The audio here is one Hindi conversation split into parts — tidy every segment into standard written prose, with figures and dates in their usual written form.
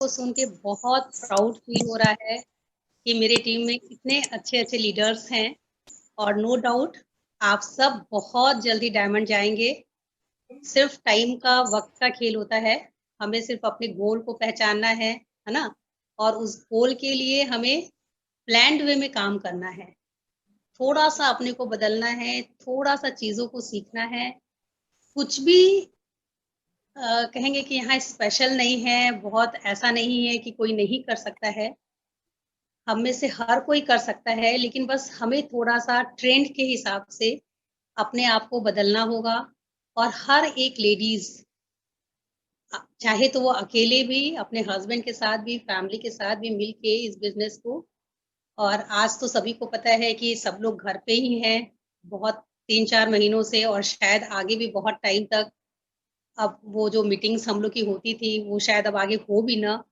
को सुन के बहुत प्राउड फील हो रहा है कि मेरे टीम में इतने अच्छे-अच्छे लीडर्स हैं और नो डाउट आप सब बहुत जल्दी डायमंड जाएँगे। सिर्फ टाइम का, वक़्त का खेल होता है। हमें सिर्फ अपने गोल को पहचानना है ना? और उस गोल के लिए हमें प्लान्ड वे में काम करना है। थोड़ा-सा अपने को बदलना है, थोड़ा-सा चीज़ों को सीखना है। कुछ भी कहेंगे कि यहाँ स्पेशल नहीं है, बहुत ऐसा नहीं है कि कोई नहीं कर सकता है। हम में से हर कोई कर सकता है, लेकिन बस हमें थोड़ा-सा ट्रेंड के हिसाब से अपने आप को बदलना होगा और हर एक लेडीज़ चाहे तो वो अकेले भी, अपने हस्बैंड के साथ भी, फैमिली के साथ भी मिल के इस बिज़नेस को और आज तो सभी को पता है कि सब लोग घर पे ही हैं, बहुत 3-4 महीनों से और शायद आगे भी बहुत टाइम तक अब वो जो मीटिंग्स हम लोग की होती थी, वो शायद अब आगे हो भी ना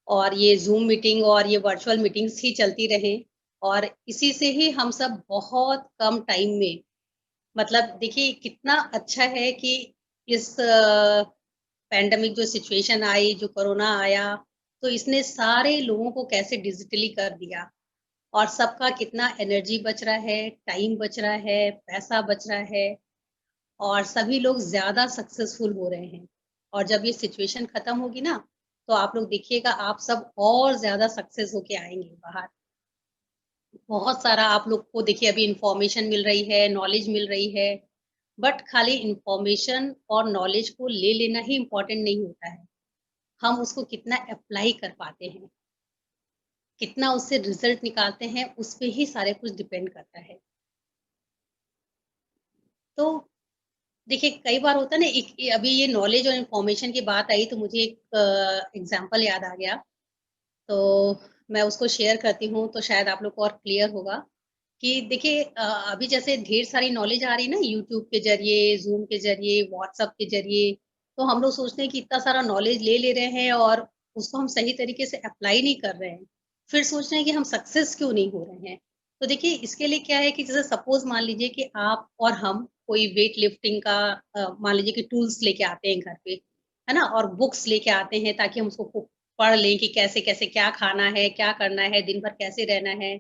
और ये ज़ूम मीटिंग और ये वर्चुअल मीटिंग्स ही चलती रहें और इसी से ही हम सब बहुत कम टाइम में मतलब देखिए कितना अच्छा है कि इस पैंडेमिक जो सिचुएशन आई, जो कोरोना आया, तो इसने सारे लोगों को कैसे डिजिटली कर दिया और सबका कितना एनर्जी बच रहा है, टाइम बच रहा है, पैसा बच रहा है और सभी लोग ज़्यादा सक्सेसफुल हो रहे हैं। और जब ये सिचुएशन खत्म होगी ना, तो आप लोग देखिएगा आप सब और ज़्यादा सक्सेस होके आएँगे बाहर। बहुत सारा आप लोग को देखिए अभी इन्फॉर्मेशन मिल रही है, नॉलेज मिल रही है, बट खाली इन्फॉर्मेशन और नॉलेज को ले लेना ही इम्पोर्टेंट नहीं होता है। हम उसको कितना अप्लाई कर पाते हैं, कितना उससे रिज़ल्ट निकालते हैं, उस पे ही सारे कुछ डिपेंड करता है। तो देखिए, कई बार होता है ना एक ये अभी ये नॉलेज और इन्फॉर्मेशन की बात आई तो मुझे एक एग्ज़ाम्पल याद आ गया, तो मैं उसको शेयर करती हूँ तो शायद आप लोग को और क्लियर होगा कि देखिए अभी जैसे ढेर सारी नॉलेज आ रही है ना यूट्यूब के ज़रिए, ज़ूम के ज़रिए, व्हाट्सएप के ज़रिए, तो हम लोग सोचते हैं कि इतना सारा नॉलेज ले ले रहे हैं और उसको हम सही तरीके से अप्लाई नहीं कर रहे हैं। फिर सोच रहे हैं कि हम सक्सेस क्यों नहीं हो रहे हैं। तो देखिए इसके लिए क्या है कि जैसे सपोज़ मान लीजिए कि आप और हम कोई वेट लिफ्टिंग का मान लीजिए कि टूल्स लेके आते हैं घर पे, है ना? और बुक्स लेके आते हैं ताकि हम उसको पढ़ लें कि कैसे-कैसे क्या खाना है, क्या करना है, दिन भर कैसे रहना है,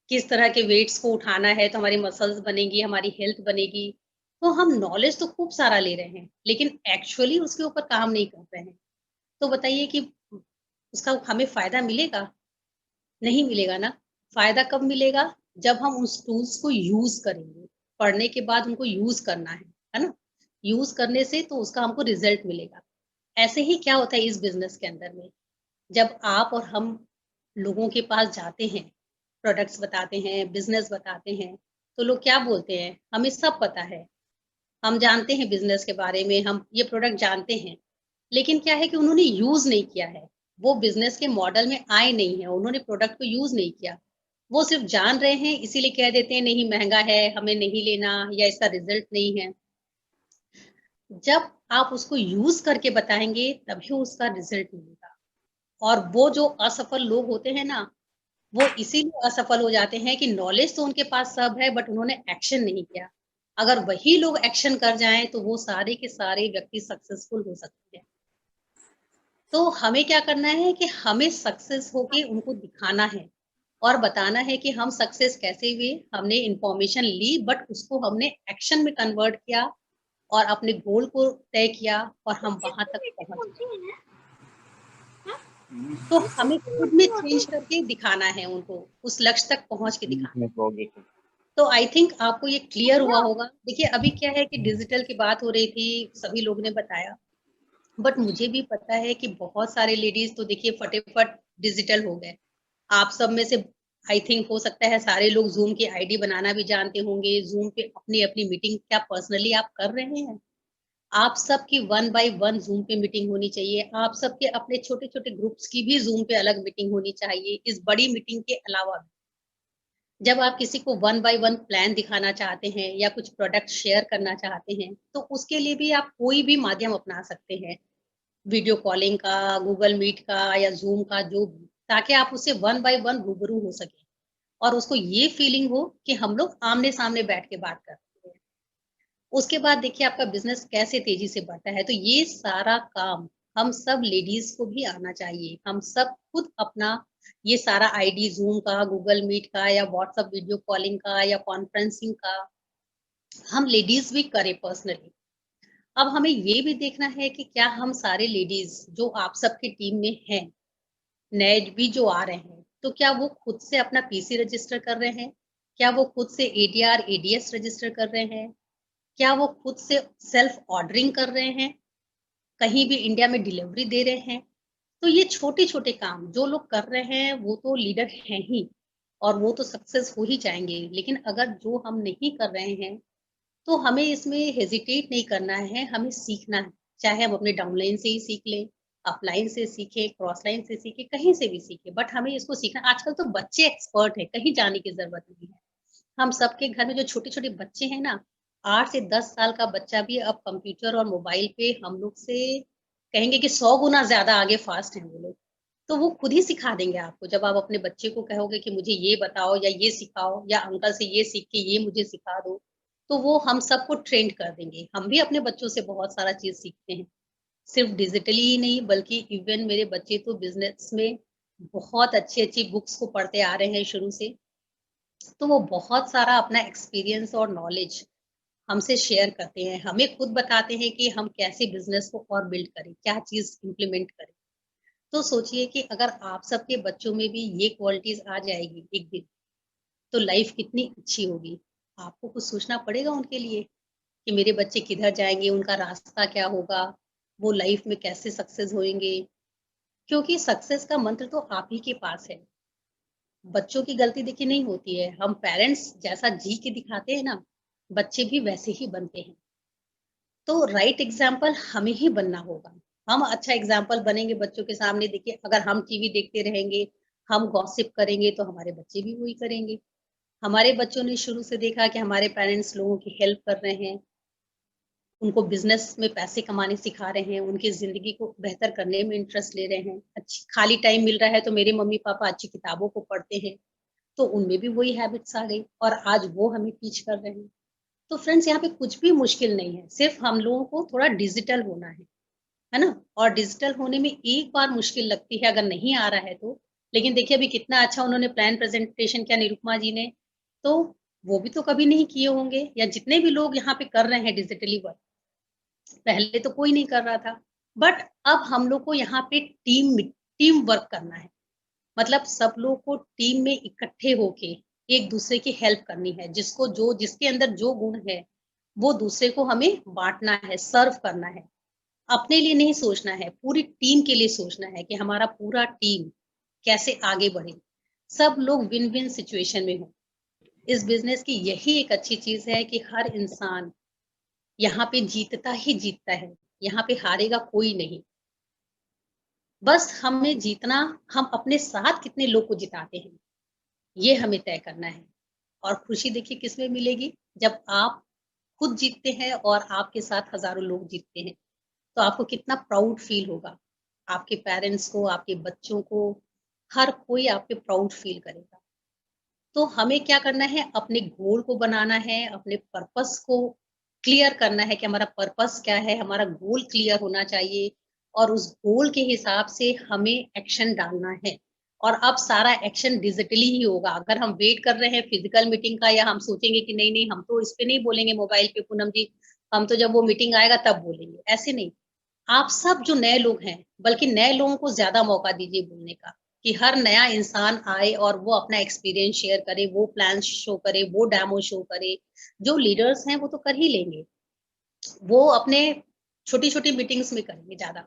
किस तरह के वेट्स को उठाना है तो हमारी मसल्स बनेगी, हमारी हेल्थ बनेगी। तो हम नॉलेज तो खूब सारा ले रहे हैं, लेकिन एक्चुअली उसके ऊपर काम नहीं कर रहे हैं। तो बताइए कि उसका हमें फ़ायदा मिलेगा? नहीं मिलेगा ना। फ़ायदा कब मिलेगा? जब हम उस टूल्स को यूज़ करेंगे। पढ़ने के बाद उनको यूज़ करना है ना? यूज़ करने से तो उसका हमको रिज़ल्ट मिलेगा। ऐसे ही क्या होता है इस बिज़नेस के अंदर में, जब आप और हम लोगों के पास जाते हैं, प्रोडक्ट्स बताते हैं, बिज़नेस बताते हैं, तो लोग क्या बोलते हैं, हमें सब पता है, हम जानते हैं बिज़नेस के बारे में, हम ये प्रोडक्ट जानते हैं। लेकिन क्या है कि उन्होंने यूज़ नहीं किया है, वो बिज़नेस के मॉडल में आए नहीं हैं, उन्होंने प्रोडक्ट को यूज़ नहीं किया। वो सिर्फ़ जान रहे हैं इसीलिए कह देते हैं नहीं महँगा है, हमें नहीं लेना या इसका रिज़ल्ट नहीं है। जब आप उसको यूज़ करके बताएँगे तभी उसका रिज़ल्ट मिलेगा। और वो जो असफल लोग होते हैं ना, वो इसीलिए असफल हो जाते हैं कि नॉलेज तो उनके पास सब है बट उन्होंने एक्शन नहीं किया। अगर वही लोग एक्शन कर जाएँ तो वो सारे के सारे व्यक्ति सक्सेसफुल हो सकते हैं। तो हमें क्या करना है कि हमें सक्सेस होके उनको दिखाना है और बताना है कि हम सक्सेस कैसे हुए, हमने इन्फॉर्मेशन ली बट उसको हमने एक्शन में कन्वर्ट किया और अपने गोल को तय किया और हम वहाँ तक पहुँच गए। तो हमें खुद में चेंज करके दिखाना है उनको, उस लक्ष्य तक पहुँच के दिखाना है। तो आई थिंक आपको ये क्लियर हुआ होगा। देखिए अभी क्या है कि डिजिटल की बात हो रही थी, सभी लोगों ने बताया, बट मुझे भी पता है कि बहुत सारे लेडीज़ तो देखिए फटाफट डिजिटल हो गए। आप सब में से आई थिंक हो सकता है सारे लोग ज़ूम की आईडी बनाना भी जानते होंगे, ज़ूम पे अपनी-अपनी मीटिंग क्या पर्सनली आप कर रहे हैं? आप सबकी वन बाय वन ज़ूम पे मीटिंग होनी चाहिए। आप सबके अपने छोटे-छोटे ग्रुप्स की भी ज़ूम पे अलग मीटिंग होनी चाहिए, इस बड़ी मीटिंग के अलावा भी। जब आप किसी को वन बाय वन प्लान दिखाना चाहते हैं या कुछ प्रोडक्ट शेयर करना चाहते हैं, तो उसके लिए भी आप कोई भी माध्यम अपना सकते हैं। वीडियो कॉलिंग का, गूगल मीट का या ज़ूम का जो भी, ताकि आप उससे वन बाय वन रूबरू हो सकें और उसको ये फीलिंग हो कि हम लोग आमने-सामने बैठ के बात कर रहे हैं। उसके बाद देखिए आपका बिज़नेस कैसे तेज़ी से बढ़ता है, तो ये सारा काम हम सब लेडीज को भी आना चाहिए। हम सब खुद अपना ये सारा आईडी ज़ूम का, गूगल मीट का या व्हाट्सएप वीडियो कॉलिंग का या कॉन्फ्रेंसिंग का हम लेडीज भी करें पर्सनली। अब हमें ये भी देखना है कि क्या हम सारे लेडीज जो आप सबकी टीम में हैं, नए भी जो आ रहे हैं, तो क्या वो खुद से अपना पीसी रजिस्टर कर रहे हैं? क्या वो खुद से एडीआर, एडीएस रजिस्टर कर रहे हैं? क्या वो खुद से सेल्फ ऑर्डरिंग कर रहे हैं? कहीं भी इंडिया में डिलीवरी दे रहे हैं? तो ये छोटे-छोटे काम जो लोग कर रहे हैं, वो तो लीडर हैं ही और वो तो सक्सेस हो ही जाएँगे। लेकिन अगर जो हम नहीं कर रहे हैं, तो हमें इसमें हेजिटेट नहीं करना है, हमें सीखना है। चाहे हम अपने डाउनलाइन से ही सीख लें, अपलाइन से सीखें, क्रॉस लाइन से सीखें, कहीं से भी सीखें, बट हमें इसको सीखना। आजकल तो बच्चे एक्सपर्ट हैं, कहीं जाने की ज़रूरत नहीं है। हम सबके घर में जो छोटे-छोटे बच्चे हैं ना, 8 से 10 साल का बच्चा भी अब कंप्यूटर और मोबाइल पे हम लोग से कहेंगे कि 100 गुना ज़्यादा आगे फ़ास्ट हैं वो लोग। तो वो खुद ही सिखा देंगे आपको। जब आप अपने बच्चे को कहोगे कि मुझे ये बताओ या ये सिखाओ या अंकल से ये सीख के ये मुझे सिखा दो, तो वो हम सबको ट्रेंड कर देंगे। हम भी अपने बच्चों से बहुत सारा चीज़ सीखते हैं। सिर्फ़ डिजिटली ही नहीं बल्कि इवन मेरे बच्चे तो बिज़नेस में बहुत अच्छी-अच्छी बुक्स को पढ़ते आ रहे हैं शुरू से। तो वो बहुत सारा अपना एक्सपीरियंस और नॉलेज हमसे शेयर करते हैं। हमें खुद बताते हैं कि हम कैसे बिज़नेस को और बिल्ड करें, क्या चीज़ इम्प्लीमेंट करें। तो सोचिए कि अगर आप सबके बच्चों में भी ये क्वालिटीज़ आ जाएगी एक दिन, तो लाइफ़ कितनी अच्छी होगी। आपको कुछ सोचना पड़ेगा उनके लिए कि मेरे बच्चे किधर जाएँगे, उनका रास्ता क्या होगा, वो लाइफ़ में कैसे सक्सेस होएँगे। क्योंकि सक्सेस का मंत्र तो आप ही के पास है। बच्चों की गलती देखिए नहीं होती है। हम पेरेंट्स जैसा जी के दिखाते हैं ना, बच्चे भी वैसे ही बनते हैं। तो राइट एग्ज़ाम्पल हमें ही बनना होगा। हम अच्छा एग्ज़ाम्पल बनेंगे बच्चों के सामने। देखिए अगर हम टीवी देखते रहेंगे, हम गॉसिप करेंगे तो हमारे बच्चे भी वही करेंगे। हमारे बच्चों ने शुरू से देखा कि हमारे पेरेंट्स लोगों की हेल्प कर रहे हैं, उनको बिज़नेस में पैसे कमाने सिखा रहे हैं, उनकी ज़िंदगी को बेहतर करने में इंटरेस्ट ले रहे हैं। अच्छी खाली टाइम मिल रहा है तो मेरे मम्मी-पापा अच्छी किताबों को पढ़ते हैं, तो उनमें भी वही हैबिट्स आ गई और आज वो हमें टीच कर रहे हैं। तो फ्रेंड्स यहाँ पे कुछ भी मुश्किल नहीं है, सिर्फ़ हम लोगों को थोड़ा डिजिटल होना है ना? और डिजिटल होने में एक बार मुश्किल लगती है अगर नहीं आ रहा है तो, लेकिन देखिए अभी कितना अच्छा उन्होंने प्लान प्रेज़ेंटेशन किया निरुपमा जी ने, तो वो भी तो कभी नहीं किए होंगे या जितने भी लोग यहाँ पे कर रहे हैं डिजिटली वर्क, पहले तो कोई नहीं कर रहा था। बट अब हम लोग को यहाँ पे टीम वर्क करना है। मतलब सब लोग को टीम में इकट्ठे होके एक-दूसरे की हेल्प करनी है। जिसको जो जिसके अंदर जो गुण है, वो दूसरे को हमें बाँटना है, सर्व करना है। अपने लिए नहीं सोचना है, पूरी टीम के लिए सोचना है कि हमारा पूरा टीम कैसे आगे बढ़े। सब लोग विन-विन सिचुएशन में हों। इस बिज़नेस की यही एक अच्छी चीज़ है कि हर इंसान यहाँ पे जीतता ही जीतता है, यहाँ पे हारेगा कोई नहीं। बस हमें जीतना हम अपने साथ कितने लोग को जिताते हैं, ये हमें तय करना है। और खुशी देखिए किसमें मिलेगी? जब आप खुद जीतते हैं और आपके साथ हज़ारों लोग जीतते हैं, तो आपको कितना प्राउड फ़ील होगा। आपके पेरेंट्स को, आपके बच्चों को, हर कोई आप पे प्राउड फ़ील करेगा। तो हमें क्या करना है, अपने गोल को बनाना है, अपने पर्पस को क्लियर करना है कि हमारा पर्पस क्या है, हमारा गोल क्लियर होना चाहिए और उस गोल के हिसाब से हमें एक्शन डालना है। और अब सारा एक्शन डिजिटली ही होगा। अगर हम वेट कर रहे हैं फिजिकल मीटिंग का या हम सोचेंगे कि नहीं, नहीं हम तो इस पे नहीं बोलेंगे मोबाइल पे पूनम जी, हम तो जब वो मीटिंग आएगा तब बोलेंगे, ऐसे नहीं। आप सब जो नए लोग हैं, बल्कि नए लोगों को ज़्यादा मौका दीजिए बोलने का, कि हर नया इंसान आए और वो अपना एक्सपीरियंस शेयर करे, वो प्लान शो करे, वो डेमो शो करे। जो लीडर्स हैं, वो तो कर ही लेंगे। वो अपने छोटी-छोटी मीटिंग्स में करेंगे ज़्यादा,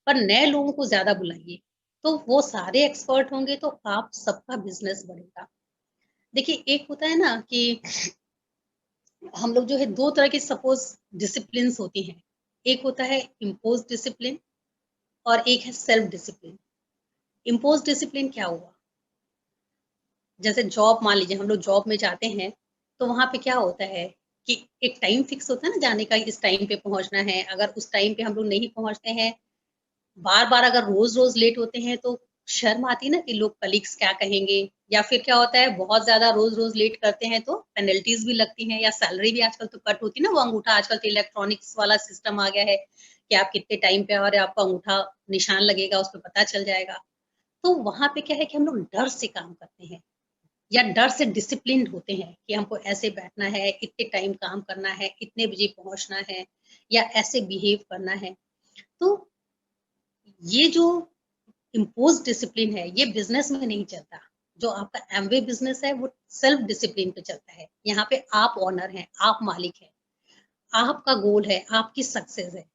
पर नए लोगों को ज़्यादा बुलाइए। तो वो सारे एक्सपर्ट होंगे, तो आप सबका बिज़नेस बढ़ेगा। देखिए, एक होता है ना कि हम लोग जो है 2 तरह की सपोज़ डिसिप्लिन्स होती हैं। एक होता है इम्पोज़्ड डिसिप्लिन और एक है सेल्फ डिसिप्लिन। इम्पोज़्ड डिसिप्लिन क्या हुआ? जैसे जॉब मान लीजिए हम लोग जॉब में जाते हैं, तो वहाँ पे क्या होता है कि एक टाइम फिक्स होता है ना जाने का, इस टाइम पे पहुँचना है। अगर उस टाइम पे हम लोग नहीं पहुँचते हैं, बार-बार अगर रोज़-रोज़ लेट होते हैं तो शर्म आती है ना कि लोग कलीग्स क्या कहेंगे? या फिर क्या होता है बहुत ज़्यादा रोज़-रोज़ लेट करते हैं तो पेनल्टीज़ भी लगती हैं या सैलरी भी आजकल तो कट होती है ना, वो अंगूठा आजकल तो इलेक्ट्रॉनिक्स वाला सिस्टम आ गया है कि आप कितने टाइम पे आ रहे हो, आपका अंगूठा निशान लगेगा, उस पे पता चल जाएगा। तो वहाँ पे क्या है कि हम लोग डर से काम करते हैं या डर से डिसिप्लिन्ड होते हैं कि हमको ऐसे बैठना है, इतने टाइम काम करना है, इतने बजे पहुँचना है या ऐसे बिहेव करना है। तो ये जो इम्पोज्ड डिसिप्लिन है, ये बिज़नेस में नहीं चलता। जो आपका एमवे बिज़नेस है, वो सेल्फ डिसिप्लिन पे चलता है। यहाँ पे आप ओनर हैं, आप मालिक हैं, आपका गोल है, आपकी सक्सेस है,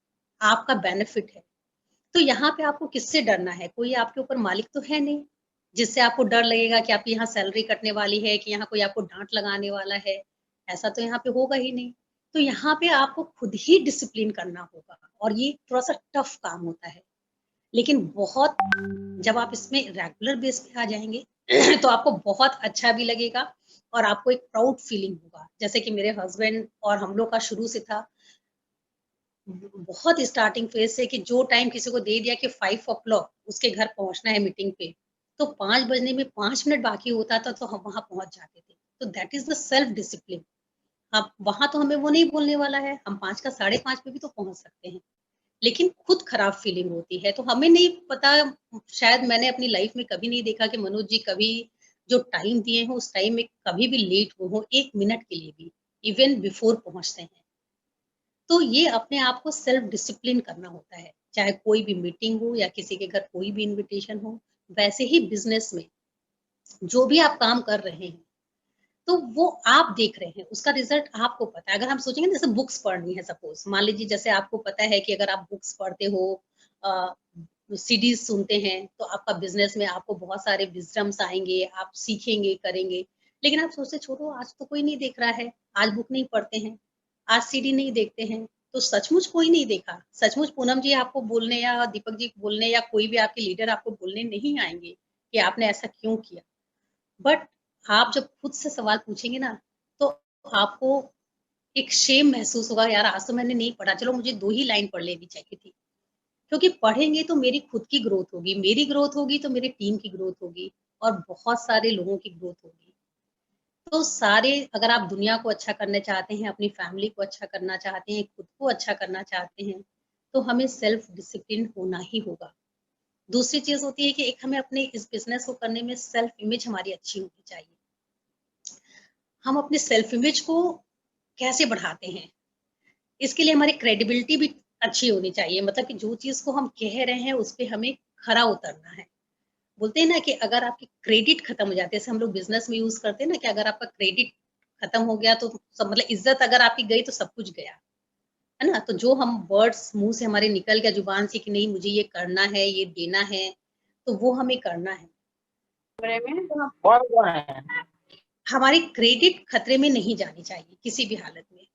आपका बेनिफिट है। तो यहाँ पे आपको किससे डरना है? कोई आपके ऊपर मालिक तो है नहीं, जिससे आपको डर लगेगा कि आपकी यहाँ सैलरी कटने वाली है, कि यहाँ कोई आपको डाँट लगाने वाला है। ऐसा तो यहाँ पे होगा ही नहीं। तो यहाँ पे आपको खुद ही डिसिप्लिन करना होगा और ये थोड़ा-सा टफ काम होता है। लेकिन बहुत जब आप इसमें रेगुलर बेस पे आ जाएँगे तो आपको बहुत अच्छा भी लगेगा और आपको एक प्राउड फीलिंग होगा। जैसे कि मेरे हस्बैंड और हम लोग का शुरू से था, बहुत स्टार्टिंग फेज़ से कि जो टाइम किसी को दे दिया कि 5 ओ क्लॉक उसके घर पहुँचना है मीटिंग पे, तो 5 बजने में 5 मिनट बाकी होता था तो हम वहाँ पहुँच जाते थे। तो that is the self discipline. अब वहाँ तो हमें वो नहीं बोलने वाला है, हम 5 का 5:30 पे भी तो पहुँच सकते हैं। लेकिन खुद खराब फीलिंग होती है। तो हमें नहीं पता, शायद मैंने अपनी लाइफ में कभी नहीं देखा कि मनोज जी कभी जो टाइम दिए हैं, उस टाइम में कभी भी लेट हुए हों, 1 मिनट के लिए भी, इवन बिफोर पहुँचते हैं। तो ये अपने आप को सेल्फ डिसिप्लिन करना होता है, चाहे कोई भी मीटिंग हो या किसी के घर कोई भी इन्विटेशन हो। वैसे ही बिज़नेस में जो भी आप काम कर रहे हैं, तो वो आप देख रहे हैं, उसका रिज़ल्ट आपको पता है। अगर हम सोचेंगे ना जैसे बुक्स पढ़नी है सपोज़, मान लीजिए जैसे आपको पता है कि अगर आप बुक्स पढ़ते हो अ, सीडीज़ सुनते हैं, तो आपका बिज़नेस में आपको बहुत सारे विज़डम्स आएँगे, आप सीखेंगे, करेंगे। लेकिन आप सोचते छोड़ो आज तो कोई नहीं देख रहा है, आज बुक नहीं पढ़ते हैं, आज सीडी नहीं देखते हैं, तो सचमुच कोई नहीं देखा। सचमुच पूनम जी आपको बोलने या दीपक जी बोलने या कोई भी आपके लीडर आपको बोलने नहीं आएँगे कि आपने ऐसा क्यों किया। बट आप जब खुद से सवाल पूछेंगे ना, तो आपको एक शेम महसूस होगा, यार आज तो मैंने नहीं पढ़ा, चलो मुझे 2 ही लाइन पढ़ लेनी चाहिए थी। क्योंकि पढ़ेंगे तो मेरी खुद की ग्रोथ होगी, मेरी ग्रोथ होगी तो मेरी टीम की ग्रोथ होगी और बहुत सारे लोगों की ग्रोथ होगी। तो सारे अगर आप दुनिया को अच्छा करना चाहते हैं, अपनी फैमिली को अच्छा करना चाहते हैं, खुद को अच्छा करना चाहते हैं, तो हमें सेल्फ डिसिप्लिन होना ही होगा। दूसरी चीज़ होती है कि एक हमें अपने इस बिज़नेस को करने में सेल्फ इमेज हमारी अच्छी होनी चाहिए। हम अपने सेल्फ इमेज को कैसे बढ़ाते हैं? इसके लिए हमारी क्रेडिबिलिटी भी अच्छी होनी चाहिए। मतलब कि जो चीज़ को हम कह रहे हैं, उस पे हमें खरा उतरना है। बोलते हैं ना कि अगर आपकी क्रेडिट खत्म हो जाती है, जैसे हम लोग बिज़नेस में यूज़ करते हैं ना कि अगर आपका क्रेडिट खत्म हो गया तो सब मतलब इज़्ज़त अगर आपकी गई तो सब कुछ गया। है ना? तो जो हम वर्ड्स मुँह से हमारे निकल गया ज़ुबान से कि नहीं मुझे ये करना है, ये देना है, तो वो हमें करना है। तो हम कौन-कौन है? हमारी क्रेडिट खतरे में नहीं जानी चाहिए किसी भी हालत में।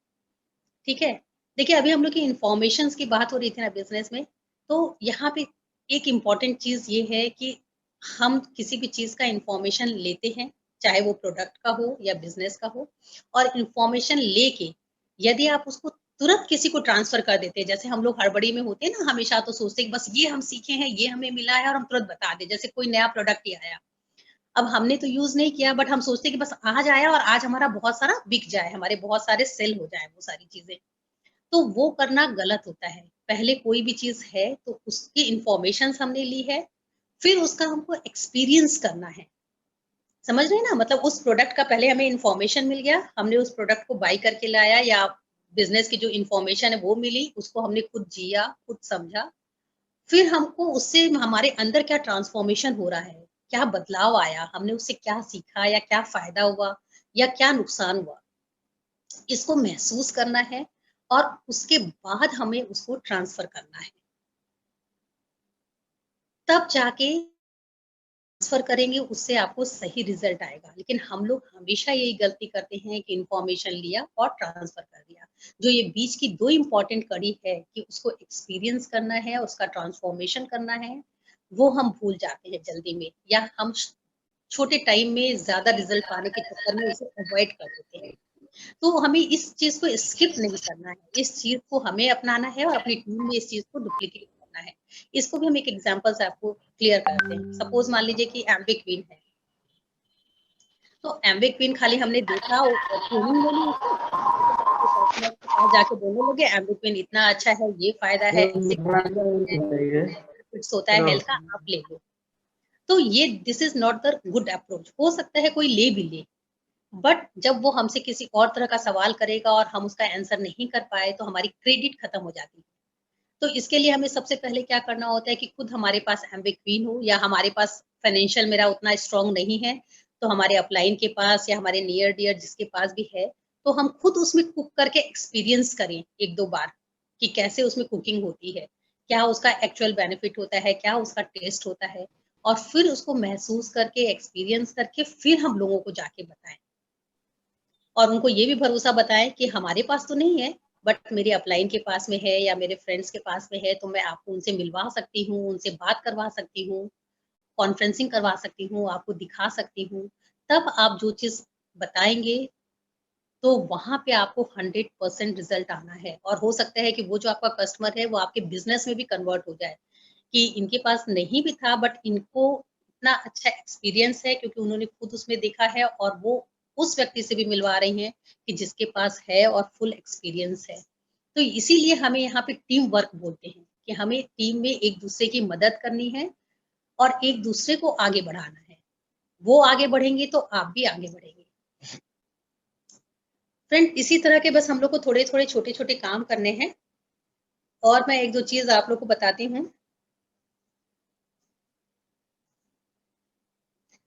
ठीक है? देखिए, अभी हम लोग की इन्फॉर्मेशंस की बात हो रही थी ना बिज़नेस में, तो यहाँ पे एक इम्पोर्टेंट चीज़ ये है कि हम किसी भी चीज़ का इन्फॉर्मेशन लेते हैं, चाहे वो प्रोडक्ट का हो या बिज़नेस का हो और इन्फॉर्मेशन लेके यदि आप उसको तुरंत किसी को ट्रांसफ़र कर देते हैं, जैसे हम लोग हड़बड़ी में होते हैं ना, हमेशा तो सोचते हैं कि बस ये हम सीखे हैं, ये हमें मिला है और हम तुरंत बता दें, जैसे कोई नया प्रोडक्ट ही आया। अब हमने तो यूज़ नहीं किया बट हम सोचते हैं कि बस आज आया और आज हमारा बहुत सारा बिक जाए, हमारे बहुत सारे सेल हो जाएँ वो सारी चीज़ें। तो वो करना गलत होता है। पहले कोई भी चीज़ है तो उसकी इन्फॉर्मेशंस हमने ली है, फिर उसका हमको एक्सपीरियंस करना है। समझ रहे हैं ना? मतलब उस प्रोडक्ट का पहले हमें इन्फॉर्मेशन मिल गया, हमने उस प्रोडक्ट को बाय करके लाया या बिज़नेस की जो इन्फॉर्मेशन है वो मिली, उसको हमने खुद जिया, खुद समझा। फिर हमको उससे हमारे अंदर क्या ट्रांसफॉर्मेशन हो रहा है, क्या बदलाव आया, हमने उससे क्या सीखा या क्या फ़ायदा हुआ या क्या नुकसान हुआ। इसको महसूस करना है और उसके बाद हमें उसको ट्रांसफ़र करना है। तब जाके ट्रांसफ़र करेंगे उससे आपको सही रिज़ल्ट आएगा। लेकिन हम लोग हमेशा यही गलती करते हैं कि इन्फॉर्मेशन लिया और ट्रांसफ़र कर दिया। जो ये बीच की 2 इम्पोर्टेंट कड़ी है कि उसको एक्सपीरियंस करना है, उसका ट्रांसफ़ॉर्मेशन करना है, वो हम भूल जाते हैं जल्दी में या हम छोटे टाइम में ज़्यादा रिज़ल्ट पाने के चक्कर में उसे अवॉइड कर देते हैं। तो हमें इस चीज़ को स्किप नहीं करना है, इस चीज़ को हमें अपनाना है और अपनी टीम में इस चीज़ को डुप्लीकेट करना है। इसको भी हम एक एग्ज़ाम्पल से आपको क्लियर करते हैं। सपोज़ मान लीजिए कि एम्वे क्वीन है, तो एम्वे क्वीन खाली हमने देखा और ट्रेनिंग ले ली उसकी पार्टनर के पास जाके बोलने लगे एम्बिक्विन इतना अच्छा है, ये फ़ायदा है, ऐसे बेनिफिट्स होता है हेल्थ का, आप ले लो। तो ये this is not the good approach. हो सकता है कोई ले भी ले, बट जब वो हमसे किसी और तरह का सवाल करेगा और हम उसका आंसर नहीं कर पाए, तो हमारी क्रेडिट खत्म हो जाती है। तो इसके लिए हमें सबसे पहले क्या करना होता है कि खुद हमारे पास एम्बिक्विन हो या हमारे पास फाइनेंशियल मेरा उतना स्ट्रॉन्ग नहीं है, तो हमारे अपलाइन के पास या हमारे नियर डियर जिसके पास भी है, तो हम खुद उसमें कुक करके एक्सपीरियंस करें 1-2 बार कि कैसे उसमें कुकिंग होती है, क्या उसका एक्चुअल बेनिफिट होता है, क्या उसका टेस्ट होता है और फिर उसको महसूस करके, एक्सपीरियंस करके फिर हम लोगों को जाके बताएँ। और उनको ये भी भरोसा बताएँ कि हमारे पास तो नहीं है, बट मेरे अपलाइन के पास में है या मेरे फ्रेंड्स के पास में है, तो मैं आपको उनसे मिलवा सकती हूँ, उनसे बात करवा सकती हूँ, कॉन्फ्रेंसिंग करवा सकती हूँ, आपको दिखा सकती हूँ। तब आप जो चीज़ बताएँगे, तो वहाँ पे आपको 100% रिज़ल्ट आना है और हो सकता है कि वो जो आपका कस्टमर है, वो आपके बिज़नेस में भी कन्वर्ट हो जाए, कि इनके पास नहीं भी था बट इनको इतना अच्छा एक्सपीरियंस है क्योंकि उन्होंने खुद उसमें देखा है और वो उस व्यक्ति से भी मिलवा रही हैं कि जिसके पास है और फुल एक्सपीरियंस है। तो इसीलिए हमें यहाँ पे टीम वर्क बोलते हैं कि हमें टीम में एक-दूसरे की मदद करनी है और एक-दूसरे को आगे बढ़ाना है। वो आगे बढ़ेंगे तो आप भी आगे बढ़ेंगे। फ्रेंड इसी तरह के बस हम लोग को थोड़े-थोड़े, छोटे-छोटे काम करने हैं और मैं 1-2 चीज़ आप लोग को बताती हूँ।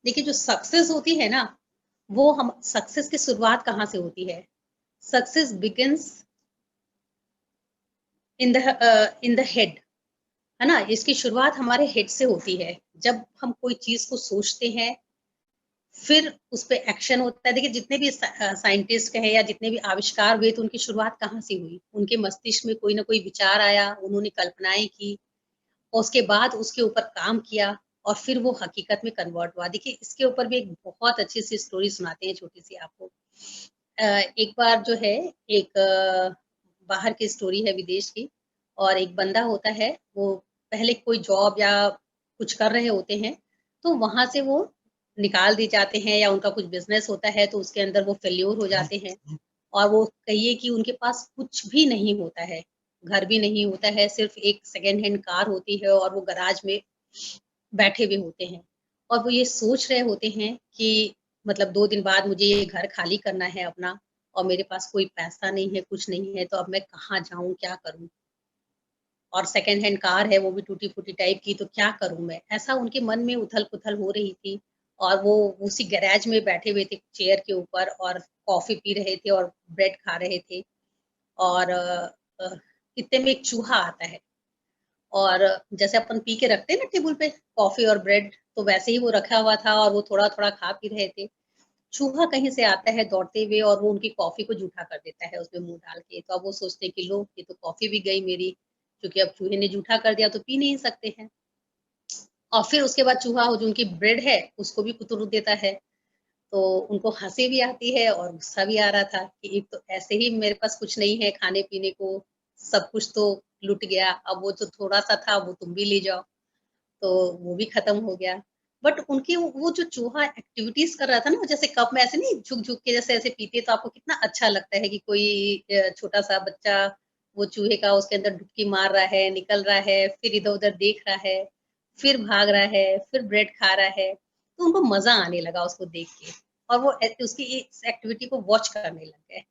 देखिए जो सक्सेस होती है ना, वो हम सक्सेस की शुरुआत कहाँ से होती है? Success begins in the head, है ना? इसकी शुरुआत हमारे हेड से होती है। जब हम कोई चीज़ को सोचते हैं, फिर उस पे एक्शन होता है। देखिए जितने भी साइंटिस्ट कहें या जितने भी आविष्कार हुए, तो उनकी शुरुआत कहाँ से हुई? उनके मस्तिष्क में कोई ना कोई विचार आया, उन्होंने कल्पनाएँ की और उसके बाद उसके ऊपर काम किया और फिर वो हकीकत में कन्वर्ट हुआ। देखिए इसके ऊपर भी एक बहुत अच्छी-सी स्टोरी सुनाते हैं छोटी-सी आपको। एक बार जो है एक बाहर की स्टोरी है विदेश की और एक बंदा होता है, वो पहले कोई जॉब या कुछ कर रहे होते हैं, तो वहाँ से वो निकाल दिए जाते हैं या उनका कुछ बिज़नेस होता है, तो उसके अंदर वो फेल्योर हो जाते हैं और वो कहिए कि उनके पास कुछ भी नहीं होता है, घर भी नहीं होता है, सिर्फ़ एक सेकंड हैंड कार होती है और वो गैराज में बैठे हुए होते हैं और वो ये सोच रहे होते हैं कि मतलब 2 दिन बाद मुझे ये घर खाली करना है अपना और मेरे पास कोई पैसा नहीं है, कुछ नहीं है, तो अब मैं कहाँ जाऊँ, क्या करूँ? और सेकंड हैंड कार है, वो भी टूटी-फूटी टाइप की, तो क्या करूँ मैं? ऐसा उनके मन में उथल-पुथल हो रही थी और वो उसी गैराज में बैठे हुए थे चेयर के ऊपर और कॉफ़ी पी रहे थे और ब्रेड खा रहे थे और अ, इतने में एक चूहा आता है और जैसे अपन पी के रखते हैं ना टेबल पे कॉफ़ी और ब्रेड, तो वैसे ही वो रखा हुआ था और वो थोड़ा-थोड़ा खा पी रहे थे। चूहा कहीं से आता है दौड़ते हुए और वो उनकी कॉफ़ी को जूठा कर देता है उसमें मुँह डाल के। तो अब वो सोचते हैं कि लो ये तो कॉफ़ी भी गई मेरी, क्योंकि अब चूहे ने जूठा कर दिया तो पी नहीं सकते हैं। और फिर उसके बाद चूहा जो उनकी ब्रेड है उसको भी कुतर देता है। तो उनको हँसी भी आती है और गुस्सा भी आ रहा था कि एक तो ऐसे ही मेरे पास कुछ नहीं है खाने-पीने को, सब कुछ तो लुट गया, अब वो जो थोड़ा-सा था वो तुम भी ले जाओ। तो वो भी खत्म हो गया। बट उनकी वो जो चूहा एक्टिविटीज़ कर रहा था ना, जैसे कप में ऐसे नहीं झुक-झुक के जैसे ऐसे पीते तो आपको कितना अच्छा लगता है कि कोई छोटा-सा बच्चा वो चूहे का उसके अंदर डुबकी मार रहा है, निकल रहा है, फिर इधर-उधर देख रहा है, फिर भाग रहा है, फिर ब्रेड खा रहा है। तो उनको मज़ा आने लगा उसको देख के और वो उसकी इस एक्टिविटी को वॉच करने लग गए।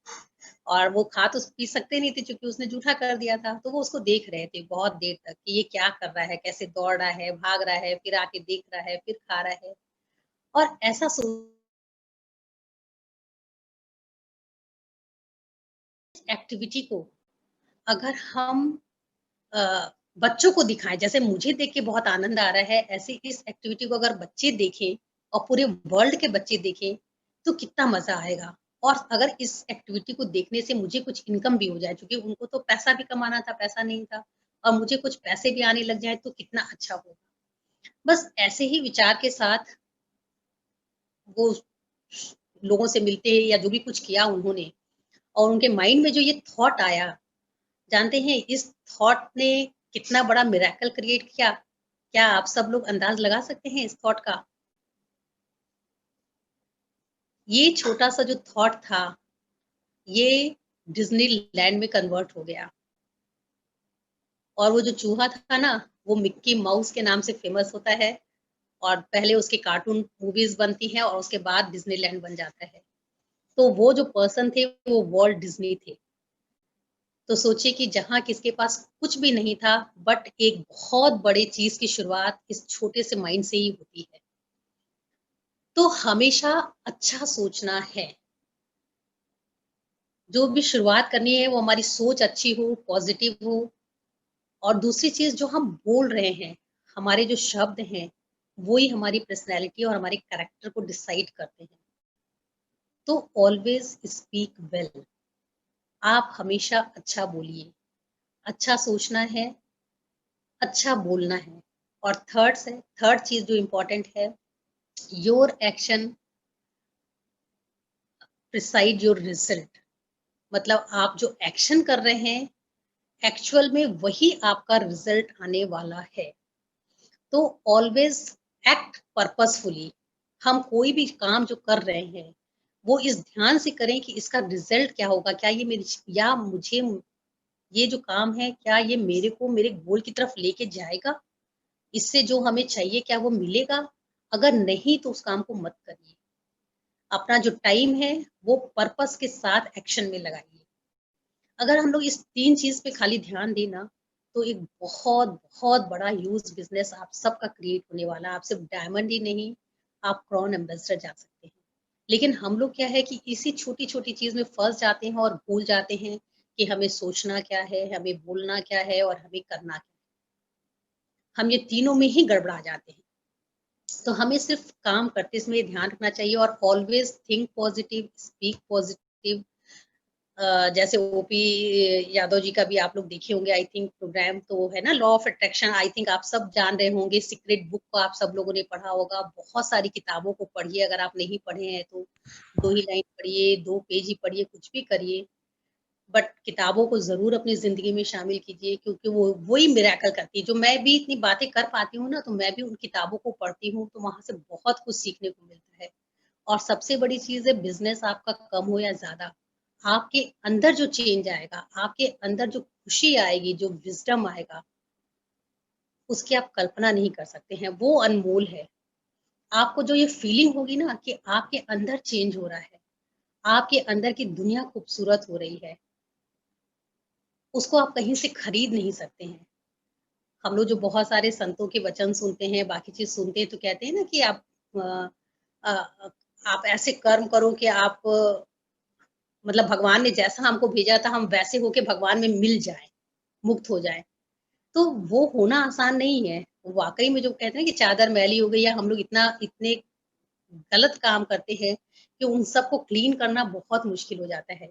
और वो खा तो पी सकते नहीं थे क्योंकि उसने जूठा कर दिया था, तो वो उसको देख रहे थे बहुत देर तक कि ये क्या कर रहा है, कैसे दौड़ रहा है, भाग रहा है, फिर आके देख रहा है, फिर खा रहा है और ऐसा एक्टिविटी को अगर हम अ, बच्चों को दिखाएँ, जैसे मुझे देख के बहुत आनंद आ रहा है, ऐसे इस एक्टिविटी को अगर बच्चे देखें और पूरे वर्ल्ड के बच्चे देखें, तो कितना मज़ा आएगा। और अगर इस एक्टिविटी को देखने से मुझे कुछ इनकम भी हो जाए, क्योंकि उनको तो पैसा भी कमाना था, पैसा नहीं था और मुझे कुछ पैसे भी आने लग जाएँ, तो कितना अच्छा होगा। बस ऐसे ही विचार के साथ वो लोगों से मिलते हैं या जो भी कुछ किया उन्होंने और उनके माइंड में जो ये थॉट आया, जानते हैं इस थॉट ने कितना बड़ा मिरेकल क्रिएट किया? क्या आप सब लोग अंदाज़ लगा सकते हैं इस थॉट का? ये छोटा-सा जो थॉट था, ये डिज्नीलैंड में कन्वर्ट हो गया। और वो जो चूहा था ना, वो मिक्की माउस के नाम से फ़ेमस होता है और पहले उसकी कार्टून मूवीज़ बनती हैं और उसके बाद डिज्नीलैंड बन जाता है। तो वो जो पर्सन थे, वो वॉल्ट डिज्नी थे। तो सोचिए कि जहाँ किसके पास कुछ भी नहीं था, बट एक बहुत बड़े चीज़ की शुरुआत इस छोटे से माइंड से ही होती है। तो हमेशा अच्छा सोचना है। जो भी शुरुआत करनी है, वो हमारी सोच अच्छी हो, पॉज़िटिव हो और दूसरी चीज़ जो हम बोल रहे हैं, हमारे जो शब्द हैं, वो ही हमारी पर्सनैलिटी और हमारे कैरेक्टर को डिसाइड करते हैं। तो ऑलवेज़ स्पीक वेल। आप हमेशा अच्छा बोलिए, अच्छा सोचना है, अच्छा बोलना है। और थर्ड चीज़ जो इम्पोर्टेंट है, your action preside your result. मतलब आप जो एक्शन कर रहे हैं, एक्चुअल में वही आपका रिजल्ट आने वाला है। तो ऑलवेज एक्ट पर्पसफुली। हम कोई भी काम जो कर रहे हैं, वो इस ध्यान से करें कि इसका रिजल्ट क्या होगा? क्या ये मेरी या मुझे ये जो काम है, क्या ये मेरे को मेरे गोल की तरफ लेके जाएगा? इससे जो हमें चाहिए क्या वो मिलेगा? अगर नहीं तो उस काम को मत करिए। अपना जो टाइम है, वो पर्पस के साथ एक्शन में लगाइए। अगर हम लोग इस 3 चीज़ पे खाली ध्यान दें ना, तो एक बहुत बड़ा ह्यूज बिज़नेस आप सबका क्रिएट होने वाला है। आप सिर्फ डायमंड ही नहीं, आप क्राउन एम्बेसडर जा सकते हैं। लेकिन हम लोग क्या है कि इसी छोटी-छोटी चीज़ में फँस जाते हैं और भूल जाते हैं कि हमें सोचना क्या है, हमें बोलना क्या है और हमें करना क्या है। हम ये तीनों में ही गड़बड़ा जाते हैं। तो हमें सिर्फ काम करते समय ध्यान रखना चाहिए और always think positive, speak positive. जैसे ओपी यादव जी का भी आप लोग देखे होंगे आई थिंक प्रोग्राम, तो वो है ना law of attraction. I think आप सब जान रहे होंगे। सीक्रेट बुक को आप सब लोगों ने पढ़ा होगा। बहुत सारी किताबों को पढ़िए, अगर आप नहीं पढ़े हैं तो 2 ही लाइन पढ़िए, 2 पेज ही पढ़िए, कुछ भी करिए। बट किताबों को ज़रूर अपनी ज़िंदगी में शामिल कीजिए क्योंकि वो वही मिरेकल करती है। जो मैं भी इतनी बातें कर पाती हूँ ना, तो मैं भी उन किताबों को पढ़ती हूँ, तो वहाँ से बहुत कुछ सीखने को मिलता है। और सबसे बड़ी चीज़ है बिज़नेस आपका कम हो या ज़्यादा, आपके अंदर जो चेंज आएगा, आपके अंदर जो खुशी आएगी, जो विज़डम आएगा, उसकी आप कल्पना नहीं कर सकते हैं, वो अनमोल है। आपको जो ये फीलिंग होगी ना कि आपके अंदर चेंज हो रहा है, आपके अंदर की दुनिया खूबसूरत हो रही है, उसको आप कहीं से खरीद नहीं सकते हैं। हम लोग जो बहुत सारे संतों के वचन सुनते हैं, बाकी चीज़ सुनते हैं, तो कहते हैं ना कि अ अ, आप ऐसे कर्म करो कि आप मतलब भगवान ने जैसा हमको भेजा था, हम वैसे होके भगवान में मिल जाएँ, मुक्त हो जाएँ। तो वो होना आसान नहीं है। वाक़ई में जो कहते हैं कि चादर मैली हो गई या हम लोग इतने गलत काम करते हैं कि उन सबको क्लीन करना बहुत मुश्किल हो जाता है।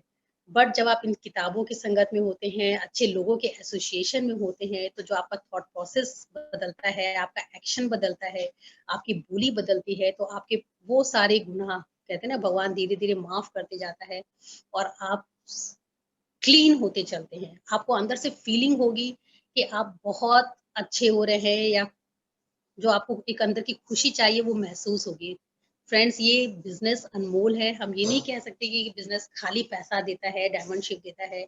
बट जब आप इन किताबों की संगत में होते हैं, अच्छे लोगों के एसोसिएशन में होते हैं, तो जो आपका थॉट प्रोसेस बदलता है, आपका एक्शन बदलता है, आपकी बोली बदलती है, तो आपके वो सारे गुनाह कहते हैं ना भगवान धीरे-धीरे माफ़ करते जाता है और आप स क्लीन होते चलते हैं। आपको अंदर से फीलिंग होगी कि आप बहुत अच्छे हो रहे हैं या जो आपको एक अंदर की खुशी चाहिए वो महसूस होगी। फ्रेंड्स, ये बिज़नेस अनमोल है। हम ये नहीं कह सकते कि बिज़नेस खाली पैसा देता है, डायमंड शेप देता है।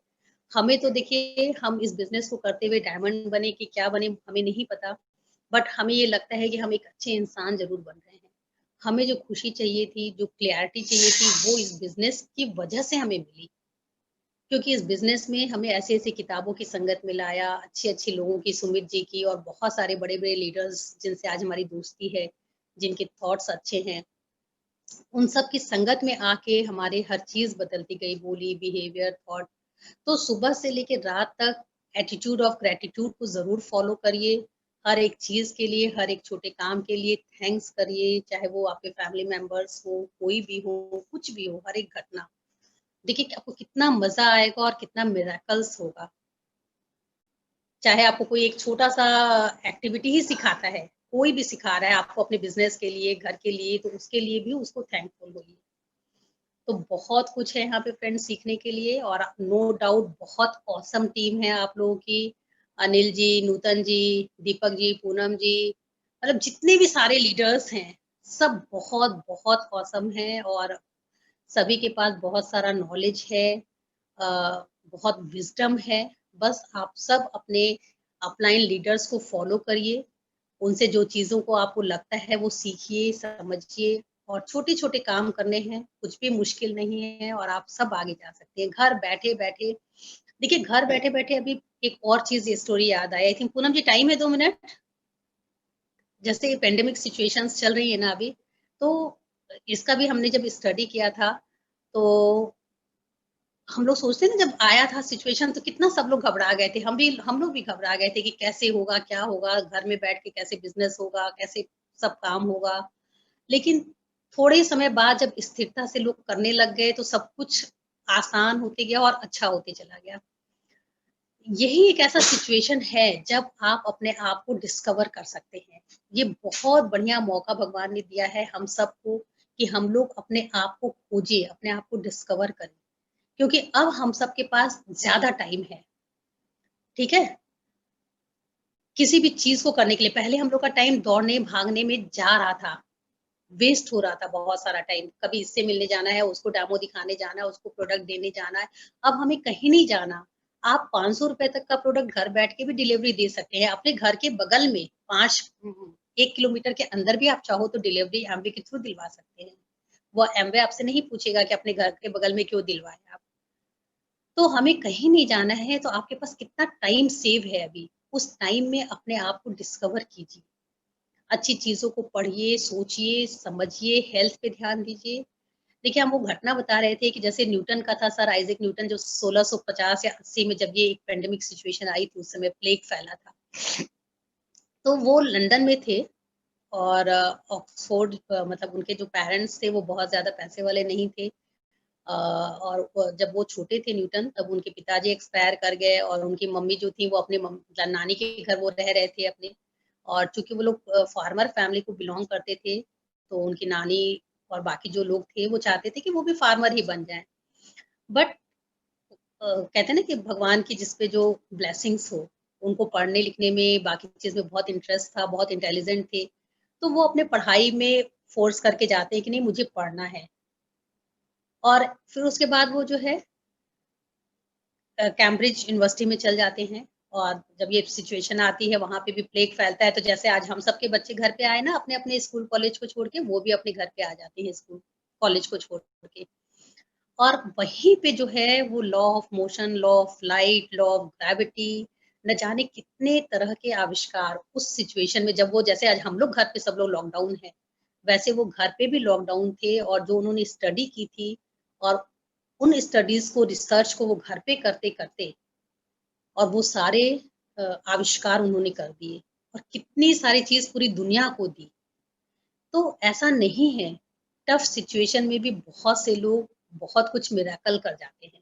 हमें तो देखिए हम इस बिज़नेस को करते हुए डायमंड बने कि क्या बने हमें नहीं पता। बट हमें ये लगता है कि हम एक अच्छे इंसान ज़रूर बन रहे हैं। हमें जो खुशी चाहिए थी, जो क्लैरिटी चाहिए थी, वो इस बिज़नेस की वजह से हमें मिली। क्योंकि इस बिज़नेस में हमें ऐसी-ऐसी किताबों की संगत में लाया, अच्छे-अच्छे लोगों की, सुमित जी की और बहुत सारे बड़े-बड़े लीडर्स जिनसे आज हमारी दोस्ती है, जिनके थॉट्स अच्छे हैं, उन सब की संगत में आके हमारे हर चीज़ बदलती गई, बोली, बिहेवियर, थॉट। तो सुबह से लेके रात तक एटीट्यूड ऑफ ग्रैटिट्यूड को ज़रूर फ़ॉलो करिए। हर एक चीज़ के लिए, हर एक छोटे काम के लिए थैंक्स करिए, चाहे वो आपके फैमिली मेंबर्स हो, कोई भी हो, कुछ भी हो, हर एक घटना। देखिए कि आपको कितना मज़ा आएगा और कितना मिरेकल्स होगा। चाहे आपको कोई एक छोटा-सा एक्टिविटी ही सिखाता है, कोई भी सिखा रहा है आपको अपने बिज़नेस के लिए, घर के लिए, तो उसके लिए भी उसको थैंकफुल होइए। तो बहुत कुछ है यहाँ पे फ्रेंड्स सीखने के लिए और नो डाउट बहुत ऑसम टीम है आप लोगों की। अनिल जी, नूतन जी, दीपक जी, पूनम जी, मतलब जितने भी सारे लीडर्स हैं, सब बहुत-बहुत ऑसम हैं और सभी के पास बहुत सारा नॉलेज है। बहुत विज़डम है। बस आप सब अपने अपलाइन लीडर्स को फ़ॉलो करिए। उनसे जो चीज़ों को आपको लगता है वो सीखिए, समझिए और छोटे-छोटे काम करने हैं, कुछ भी मुश्किल नहीं है और आप सब आगे जा सकते हैं। घर बैठे-बैठे देखिए घर बैठे-बैठे अभी एक और चीज़ ये स्टोरी याद आई। I think Poonam ji time है 2 मिनट? जैसे ये पैंडेमिक सिचुएशंस चल रही है ना अभी, तो इसका भी हमने जब स्टडी किया था, तो हम लोग सोचते हैं ना जब आया था सिचुएशन तो कितना सब लोग घबरा गए थे। हम लोग भी घबरा गए थे कि कैसे होगा, क्या होगा? घर में बैठ के कैसे बिज़नेस होगा, कैसे सब काम होगा? लेकिन थोड़े ही समय बाद जब स्थिरता से लोग करने लग गए तो सब कुछ आसान होते गया और अच्छा होते चला गया। यही एक ऐसा सिचुएशन है जब आप अपने आप को डिस्कवर कर सकते हैं। ये बहुत बढ़िया मौका भगवान ने दिया है हम सबको कि हम लोग अपने आप को खोजें, अपने आप को डिस्कवर करें। क्योंकि अब हम सबके पास ज़्यादा टाइम है, ठीक है? किसी भी चीज़ को करने के लिए पहले हम लोग का टाइम दौड़ने, भागने में जा रहा था, वेस्ट हो रहा था बहुत सारा टाइम। कभी इससे मिलने जाना है, उसको डेमो दिखाने जाना है, उसको प्रोडक्ट देने जाना है। अब हमें कहीं नहीं जाना। आप ₹500 तक का प्रोडक्ट घर बैठ के भी डिलीवरी दे सकते हैं। अपने घर के बगल में 1 किलोमीटर के अंदर भी आप चाहो तो डिलीवरी एमवे के थ्रू दिलवा सकते हैं। वो एमवे आपसे नहीं पूछेगा कि अपने घर के बगल में क्यों दिलवाएँ आप। तो हमें कहीं नहीं जाना है, तो आपके पास कितना टाइम सेव है अभी। उस टाइम में अपने आप को डिस्कवर कीजिए। अच्छी चीज़ों को पढ़िए, सोचिए, समझिए, हेल्थ पे ध्यान दीजिए। देखिए, हम वो घटना बता रहे थे कि जैसे न्यूटन का था सर आइज़ैक न्यूटन जो 1650 या 80 में जब ये एक पैंडेमिक सिचुएशन आई थी, उस समय प्लेग फैला था। तो वो लंदन में थे और ऑक्सफोर्ड मतलब उनके जो पेरेंट्स थे, वो बहुत ज़्यादा पैसे वाले नहीं थे। और जब वो छोटे थे न्यूटन तब उनके पिताजी एक्सपायर कर गए और उनकी मम्मी जो थी वो अपने नानी के घर वो रह रहे थे अपने और चूंकि वो लोग फार्मर फैमिली को बिलोंग करते थे तो उनकी नानी और बाकी जो लोग थे वो चाहते थे कि वो भी फार्मर ही बन जाएं बट कहते हैं ना कि भगवान की जिस पे जो ब्लेसिंग्स हो उनको पढ़ने लिखने में बाकी चीज में बहुत इंटरेस्ट था बहुत इंटेलिजेंट थे तो वो अपने पढ़ाई में फोर्स करके जाते हैं कि नहीं मुझे पढ़ना है और फिर उसके बाद वो जो है कैम्ब्रिज यूनिवर्सिटी में चल जाते हैं और जब ये सिचुएशन आती है वहाँ पे भी प्लेग फैलता है तो जैसे आज हम सबके बच्चे घर पे आए ना अपने-अपने स्कूल कॉलेज को छोड़ के वो भी अपने घर पे आ जाते हैं स्कूल कॉलेज को छोड़ के और वहीं पे जो है वो law of motion, law of light, law of gravity न जाने कितने तरह के आविष्कार उस सिचुएशन में जब वो जैसे आज हम लोग घर पे सब लोग लॉकडाउन है, वैसे वो घर पे भी लॉकडाउन थे और जो उन्होंने स्टडी की थी और उन स्टडीज़ को, रिसर्च को वो घर पे करते-करते और वो सारे आविष्कार उन्होंने कर दिए और कितनी सारी चीज़ पूरी दुनिया को दी। तो ऐसा नहीं है, टफ सिचुएशन में भी बहुत से लोग बहुत कुछ मिरेकल कर जाते हैं।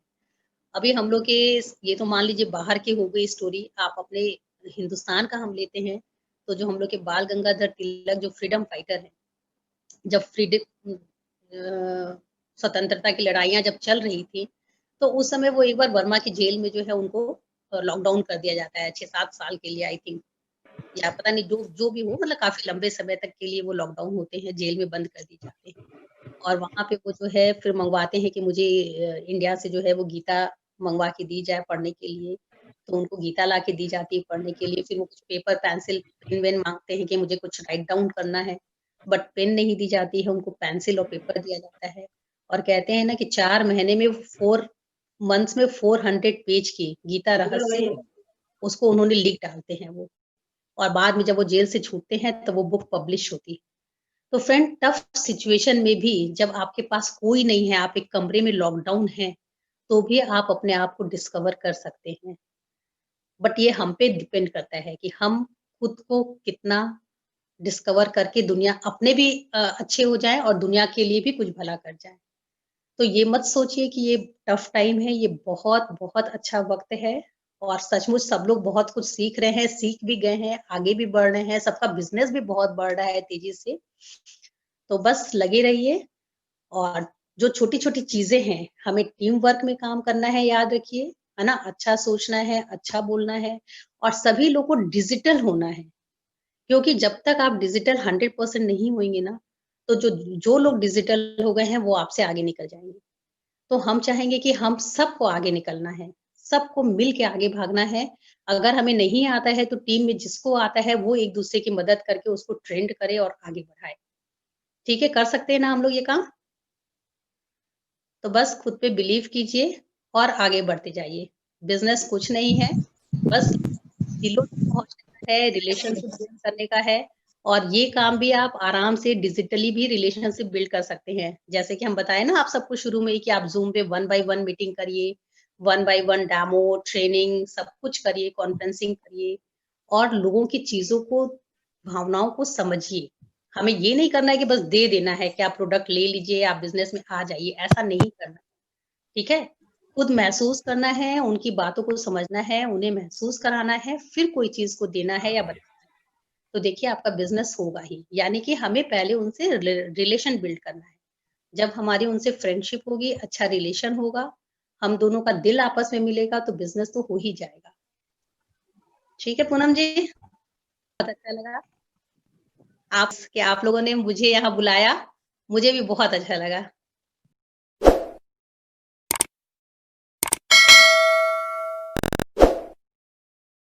अभी हम लोग के ये तो मान लीजिए बाहर की हो गई स्टोरी, आप अपने हिंदुस्तान का हम लेते हैं, तो जो हम लोग के बाल गंगाधर तिलक जो फ्रीडम फाइटर हैं, जब स्वतंत्रता की लड़ाइयाँ जब चल रही थी, तो उस समय वो एक बार बर्मा की जेल में जो है उनको लॉकडाउन कर दिया जाता है 6-7 साल के लिए आई थिंक या पता नहीं जो जो भी हो मतलब काफ़ी लंबे समय तक के लिए वो लॉकडाउन होते हैं, जेल में बंद कर दिए जाते हैं। और वहाँ पे वो जो है फिर मँगवाते हैं कि मुझे इंडिया से जो है वो गीता मँगवा के दी जाए पढ़ने के लिए। तो उनको गीता ला के दी जाती है पढ़ने के लिए, फिर वो कुछ पेपर, पेंसिल, पेन-वेन माँगते हैं कि मुझे कुछ राइट डाउन करना है, बट पेन नहीं दी जाती है, उनको पेंसिल और पेपर दिया जाता है। और कहते हैं ना कि 4 महीने में 4 मंथ्स में 400 पेज की गीता रहस्य उसको उन्होंने लिख डालते हैं वो और बाद में जब वो जेल से छूटते हैं, तब वो बुक पब्लिश होती है। तो फ्रेंड टफ सिचुएशन में भी जब आपके पास कोई नहीं है, आप एक कमरे में लॉकडाउन हैं, तो भी आप अपने आप को डिस्कवर कर सकते हैं। बट ये हम पे डिपेंड करता है कि हम खुद को कितना डिस्कवर करके दुनिया अपने भी अच्छे हो जाएँ और दुनिया के लिए भी कुछ भला कर जाएँ। तो ये मत सोचिए कि ये टफ टाइम है, ये बहुत-बहुत अच्छा वक़्त है और सचमुच सब लोग बहुत कुछ सीख रहे हैं, सीख भी गए हैं, आगे भी बढ़ रहे हैं, सबका बिज़नेस भी बहुत बढ़ रहा है तेज़ी से। तो बस लगे रहिए और जो छोटी-छोटी चीज़ें हैं, हमें टीम वर्क में काम करना है याद रखिए, है ना? अच्छा सोचना है, अच्छा बोलना है और सभी लोग को डिजिटल होना है। क्योंकि जब तक आप डिजिटल 100% नहीं होंगे ना, तो जो जो लोग डिजिटल हो गए हैं, वो आपसे आगे निकल जाएँगे। तो हम चाहेंगे कि हम सबको आगे निकलना है, सबको मिल के आगे भागना है। अगर हमें नहीं आता है तो टीम में जिसको आता है वो एक-दूसरे की मदद करके उसको ट्रेंड करे और आगे बढ़ाए। ठीक है, कर सकते हैं ना हम लोग ये काम? तो बस खुद पे बिलीव कीजिए और आगे बढ़ते जाइए। बिज़नेस कुछ नहीं है, बस दिलों तक पहुँचने का है, रिलेशनशिप बिल्ड करने का है और ये काम भी आप आराम से डिजिटली भी रिलेशनशिप बिल्ड कर सकते हैं। जैसे कि हम बताए ना आप सबको शुरू में ही कि आप ज़ूम पे वन बाय वन मीटिंग करिए, one by one demo, training सब कुछ करिए, कॉन्फ्रेंसिंग करिए और लोगों की चीज़ों को, भावनाओं को समझिए। हमें ये नहीं करना है कि बस दे देना है कि आप प्रोडक्ट ले लीजिए, आप बिज़नेस में आ जाइए, ऐसा नहीं करना, ठीक है? खुद महसूस करना है, उनकी बातों को समझना है, उन्हें महसूस कराना है, फिर कोई चीज़ को देना है या बताना है। तो देखिए आपका बिज़नेस होगा ही, यानी कि हमें पहले उनसे रिलेशन बिल्ड करना है। जब हमारी उनसे फ्रेंडशिप होगी, अच्छा रिलेशन होगा, हम दोनों का दिल आपस में मिलेगा तो बिज़नेस तो हो ही जाएगा। ठीक है पूनम जी, बहुत अच्छा लगा आप लोगों ने मुझे यहाँ बुलाया, मुझे भी बहुत अच्छा लगा।